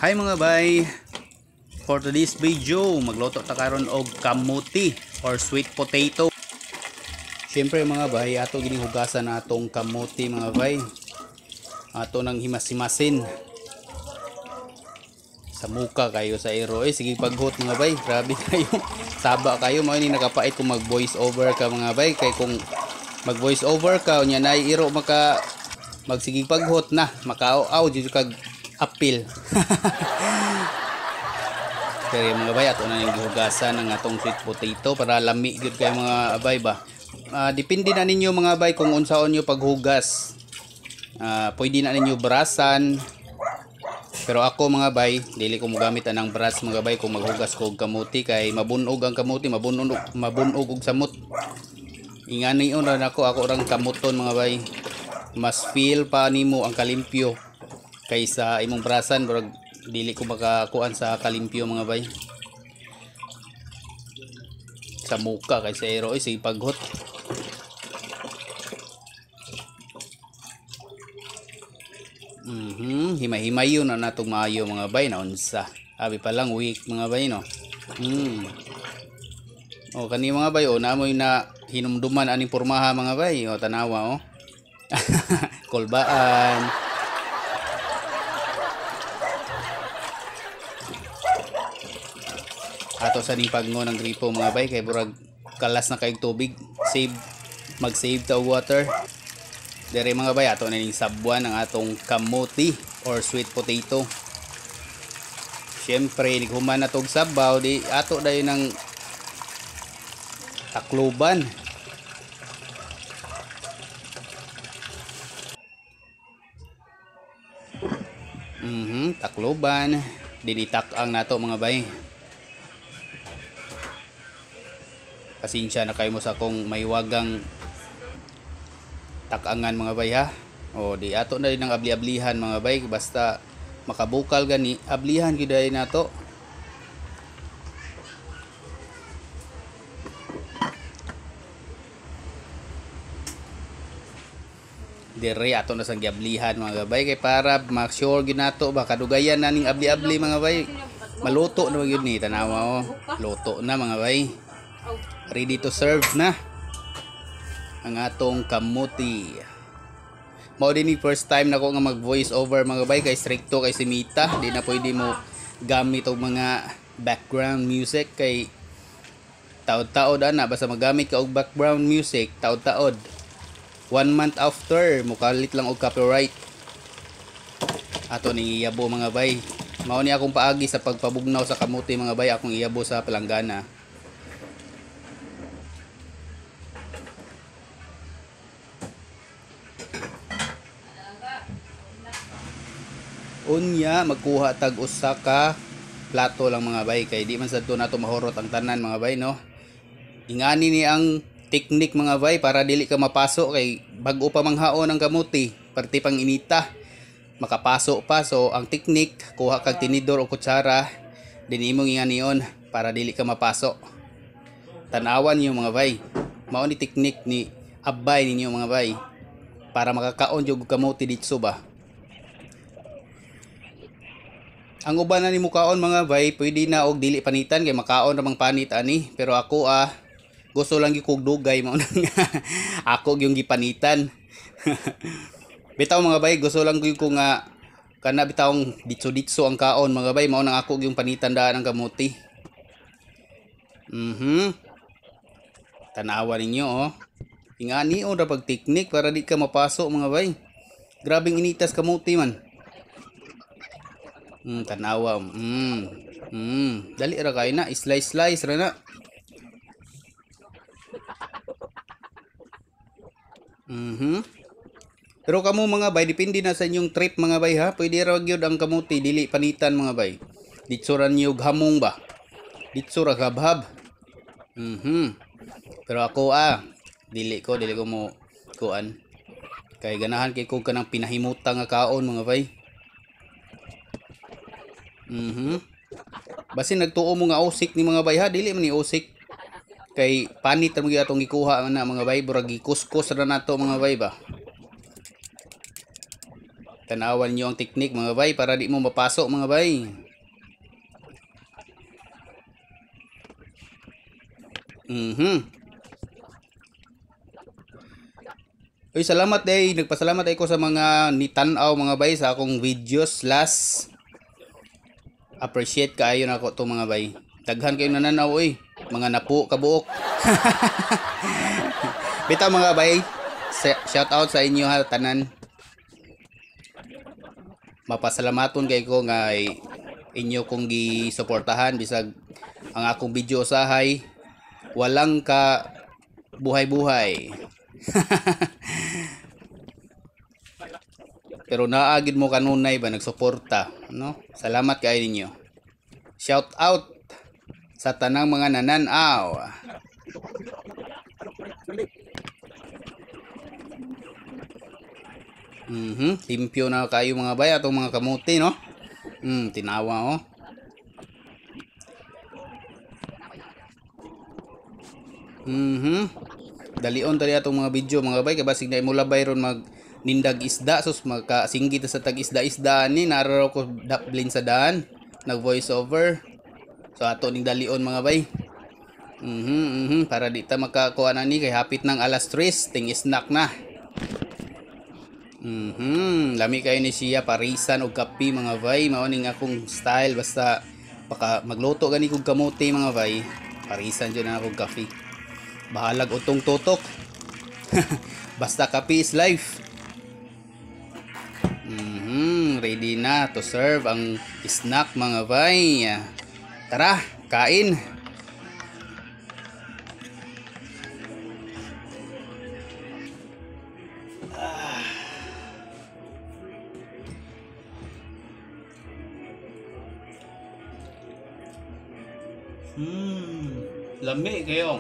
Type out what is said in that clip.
Hi mga bay, for today's video magluto ta karon og kamuti or sweet potato. Syempre mga bay, ato ginihugasan na atong kamuti mga bay. Ato nang himas-himasin sa muka kayo sa ero. Sige paghot mga bay, grabe kayo. Saba kayo, mao ni nakapait kung mag voice over ka mga bay. Kay kung mag voice over ka unya nay iro maka magsigig paghot na, makaaw-aw jud kag apil. Kaya mga bay, ato na yung gihugasan ng atong sweet potato para lami gyud kay mga bay ba. Depende na ninyo mga bay kung unsaon nyo paghugas. Pwede na ninyo brasan. Pero ako mga bay, dili ko mogamit anang brush mga bay kung maghugas ko og kamuti kay mabunog ang kamuti, mabunog og samot. Ingani on ako rang kamuton mga bay. Mas feel pa nimo ang kalimpyo kaysa imong brasan, pero dili ko makakuan sa kalimpyo mga bay. Sa muka kaysa ero sige paghot. Himay-himay yun na natong maayo mga bay na unsa. Abi pa lang week mga bay no. O kani mga bay o namoy na hinumduman aning pormaha mga bay o tanawa o. Kolbaan. Ato sa ning pagno ng gripo mga bay kay burag kalas na kayong tubig. Mag-save ta water. Dere mga bay, ato na ning sabwan ang atong kamuti or sweet potato. Syempre nighuman na tog sabaw di ato dayon ng takloban. Takloban dinitak-ang nato mga bay. Pasensya na kayo mo sa kung may wagang takangan mga bay ha. O di ato na rin ang abli-ablihan mga bay, basta makabukal gani ablihan gyud ay nato. Dire ato na sang giablihan mga bay kay para make sure gyud nato ba kadugayan na ning abli-abli mga bay. Maluto na gyud ni tanawa o. Luto na mga bay. Ready to serve na ang atong kamuti. Mao din ni first time nako nga mag voice over mga bay kay stricto kay si Mita, di na pwede mo gamit og mga background music kay taod-taod ana basta magamit ka og background music taod-taod 1 month after mukalit lang og copyright. Ato ning iyabo mga bay. Mao ni akong paagi sa pagpabugnaw sa kamuti mga bay, akong iyabo sa palanggana. Unya magkuha tag usa ka plato lang mga bay kay di man sadto nato mahurot ang tanan mga bay no. Ingani ni ang teknik mga bay para dili ka mapaso kay bag-o pa manghaon ang kamuti, parte pang inita makapaso pa. So ang teknik kuha kag tinidor o kutsara din imong ingani para dili ka mapaso. Tanawan niyo mga bay, mao ni teknik ni abay ninyo mga bay para makakaon jud kamuti ditso ba. Ang uban na ni mukaon mga bay, pwede na og dili panitan kay makaon ramang panit ani. Pero ako gusto lang gyud dugay mao nang ako gyung gipanitan. Bitaw mga bay, gusto lang gyud ko nga kana bitawng ditso-ditso ang kaon mga bay, mao nang ako gyung panitan daan ang kamuti. Tanawa ninyo oh. Ingani ra pag teknik para di ka mapaso mga bay. Grabing initas kamuti man. Tanawa. Dali ra kay na, slice ra na. Pero kamo mga bay, depende na sa inyong trip mga bay ha. Pwede ra gyud ang kamuti dili panitan mga bay. Ditso ra niyo hamong ba. Ditso ra gabhab. Pero ako dili ko mo kuan. Kay ganahan kay ko kanang pinahimutang nga kaon mga bay. Basin nagtuo mo nga usik ni mga bay ha, dili man ni usik kay panit ra mo atong gikuha na mga bay, burag gikuskus ra nato mga bay ba. Tanawan niyo ang teknik mga bay para di mo mapasok mga bay. Uy, salamat day. Nagpasalamat ako sa mga nitanaw mga bay sa akong videos last. Appreciate kaayo na ako to mga bay. Daghan kayo nananaw oy. Mga napo kabuok. Bitaw mga bay. Shout out sa inyo ha tanan. Mapasalamaton kay ko nga inyo kong gisuportahan bisag ang akong video usahay walang ka buhay-buhay. Pero naagid mo kanunay ba nagsuporta, no? Salamat kay ninyo. Shout out sa tanang mga nananaw. Limpyo na kayo mga bay atong mga kamuti, no? Tinawa oh. Dalion tali atong mga video mga bay kay basig na imula bayron mag nindag isda sus magkasinggit sa tag isda ni nararo ko daplin sa daan nag voice over. So ato ning dalion mga bay. Para di ta makakuha na ni kay hapit ng alas 3 ting snack na. Lami kayo ni siya parisan og kape mga bay mao ning akong style basta baka magluto gani kog kamote mga bay parisan jud na akong kape. Bahalag utong tutok. Basta kape is life. Ready na to serve ang snack mga bay. Tara, kain. Lami kayo.